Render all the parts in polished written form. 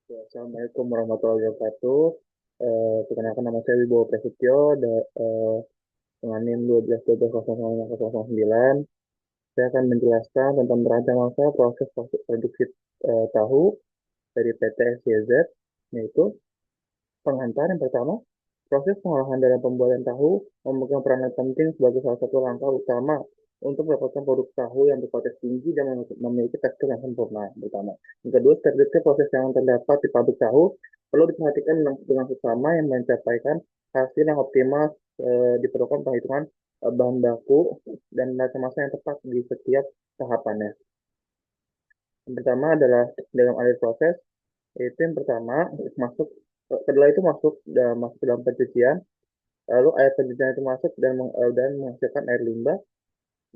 Ya, Assalamualaikum warahmatullahi wabarakatuh. Perkenalkan nama saya Wibowo Prasetyo, dengan NIM 12 12 00 9. Saya akan menjelaskan tentang masa proses produksi tahu dari PT SYZ, yaitu pengantar yang pertama. Proses pengolahan dalam pembuatan tahu memegang peranan penting sebagai salah satu langkah utama untuk mendapatkan produk tahu yang berkualitas tinggi dan memiliki tekstur yang sempurna. Pertama. Yang kedua, detail proses yang terdapat di pabrik tahu perlu diperhatikan dengan seksama yang mencapaikan hasil yang optimal. Diperlukan perhitungan bahan baku dan masa-masa yang tepat di setiap tahapannya. Yang pertama adalah dalam akhir proses, yaitu yang pertama masuk kedelai itu masuk ke dalam pencucian. Lalu air pencucian itu masuk dan menghasilkan air limbah.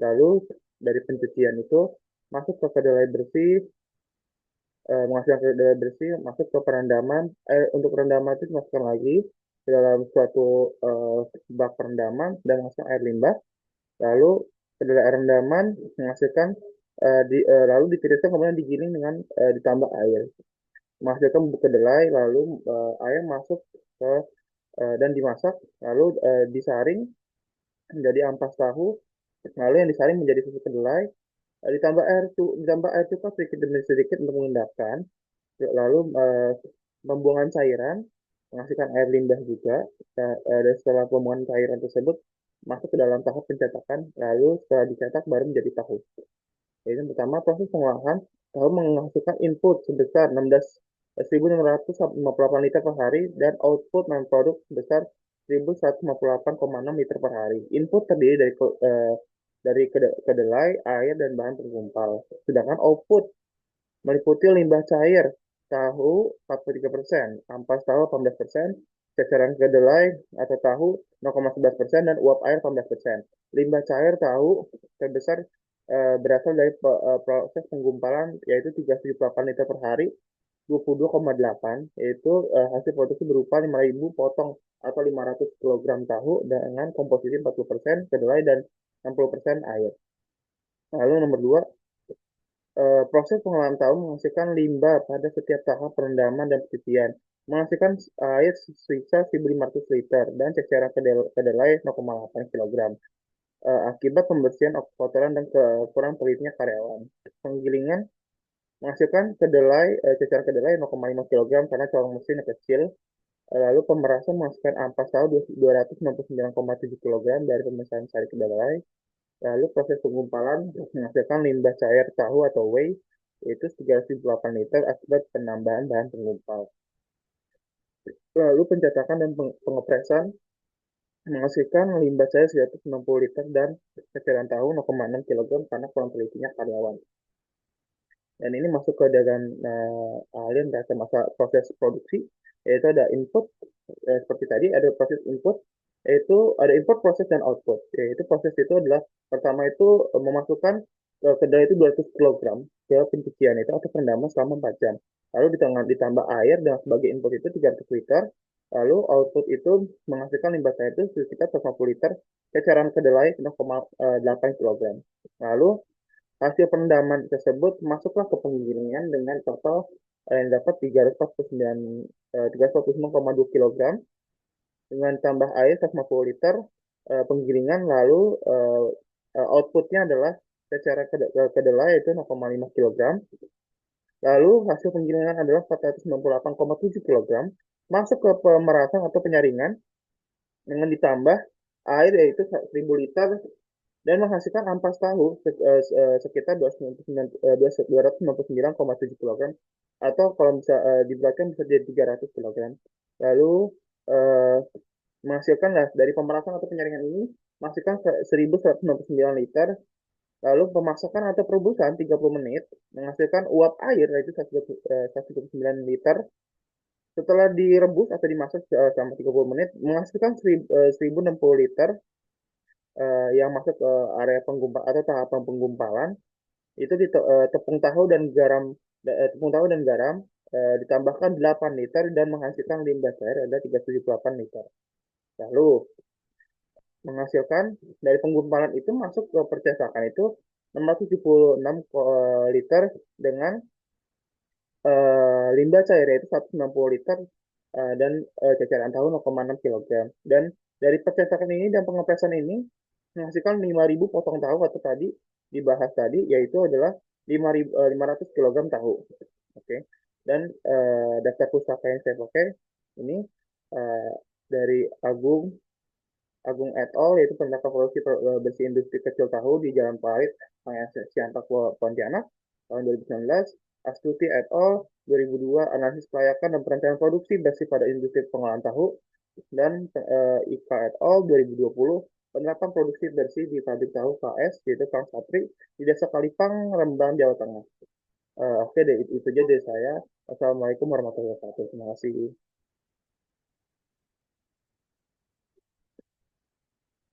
Lalu dari pencucian itu masuk ke kedelai bersih, menghasilkan kedelai bersih, masuk ke perendaman. Untuk perendaman itu dimasukkan lagi ke dalam suatu bak perendaman dan menghasilkan air limbah. Lalu kedelai air rendaman menghasilkan lalu ditiriskan kemudian digiling dengan ditambah air, menghasilkan bubuk kedelai. Lalu air masuk ke dan dimasak, lalu disaring menjadi ampas tahu, lalu yang disaring menjadi susu kedelai, ditambah air cukup sedikit demi sedikit untuk mengendapkan, lalu pembuangan cairan menghasilkan air limbah juga. Dan setelah pembuangan cairan tersebut masuk ke dalam tahap pencetakan, lalu setelah dicetak baru menjadi tahu. Jadi yang pertama, proses pengolahan tahu menghasilkan input sebesar 16.658 liter per hari dan output non produk sebesar 1.158,6 liter per hari. Input terdiri dari kedelai, air, dan bahan penggumpal. Sedangkan output meliputi limbah cair tahu 43%, ampas tahu 18%, ceceran kedelai atau tahu 0,11%, dan uap air 18%. Limbah cair tahu terbesar berasal dari proses penggumpalan, yaitu 378 liter per hari, 22,8, yaitu hasil produksi berupa 5.000 potong atau 500 kilogram tahu dengan komposisi 40% kedelai dan 60% air. Lalu nomor 2, proses pengolahan tahu menghasilkan limbah pada setiap tahap perendaman dan pencucian, menghasilkan air sisa 1.500 liter dan ceceran kedelai 0,8 kg. Akibat pembersihan kotoran dan kekurangan pelitnya karyawan. Penggilingan menghasilkan ceceran kedelai 0,5 kg karena colong mesin yang kecil. Lalu pemerasan menghasilkan ampas tahu 299,7 kg dari pemeriksaan sari kedelai. Lalu proses penggumpalan menghasilkan limbah cair tahu atau whey, yaitu 308 liter akibat penambahan bahan penggumpal. Lalu pencetakan dan pengepresan menghasilkan limbah cair 160 liter dan ceceran tahu 0,6 kg karena kurang telitinya karyawan. Dan ini masuk ke dalam alien masa proses produksi, yaitu ada input, seperti tadi ada proses input, yaitu ada input, proses, dan output. Yaitu proses itu adalah pertama itu memasukkan kedelai itu 200 kg ke pencucian itu atau perendaman selama 4 jam. Lalu ditambah air dengan sebagai input itu 300 liter. Lalu output itu menghasilkan limbah cair itu sekitar 150 liter ceceran kedelai 0,8 kg. Lalu hasil perendaman tersebut masuklah ke penggilingan dengan total yang dapat 349,2 kg dengan tambah air 150 liter penggilingan. Lalu outputnya adalah secara kedelai itu 0,5 kg. Lalu hasil penggilingan adalah 498,7 kg masuk ke pemerasan atau penyaringan dengan ditambah air yaitu 1.000 liter dan menghasilkan ampas tahu sekitar 299,7 kg, atau kalau bisa dibulatkan bisa jadi 300 kg. Lalu eh, menghasilkan dari pemerasan atau penyaringan ini menghasilkan 1.199 liter. Lalu pemasakan atau perebusan 30 menit menghasilkan uap air yaitu 129 liter. Setelah direbus atau dimasak selama 30 menit menghasilkan 1.060 liter yang masuk ke area penggumpal atau tahapan penggumpalan. Itu di tepung tahu dan garam, ditambahkan 8 liter dan menghasilkan limbah cair ada 378 liter. Lalu menghasilkan dari penggumpalan itu masuk ke percetakan itu 676 liter dengan limbah cair yaitu 160 liter dan ceceran tahu 0,6 kilogram. Dan dari percetakan ini dan pengepresan ini menghasilkan 5.000 potong tahu atau tadi dibahas tadi yaitu adalah 500 kilogram tahu. Oke. Dan daftar pustaka yang saya pakai ini eh, dari Agung Agung et al. Yaitu Pendaftar Produksi Bersih Industri Kecil Tahu di Jalan Parit, Siantak, Pontianak, tahun 2019. Astuti et al. 2002, Analisis Kelayakan dan Perencanaan Produksi Bersih pada Industri Pengolahan Tahu. Dan Ika et al. 2020, Penerapan Produksi Bersih di Pabrik Tahu KS, yaitu Kang Sapri, di Desa Kalipang, Rembang, Jawa Tengah. Oke deh, itu aja dari saya. Wassalamualaikum warahmatullahi wabarakatuh. Terima kasih.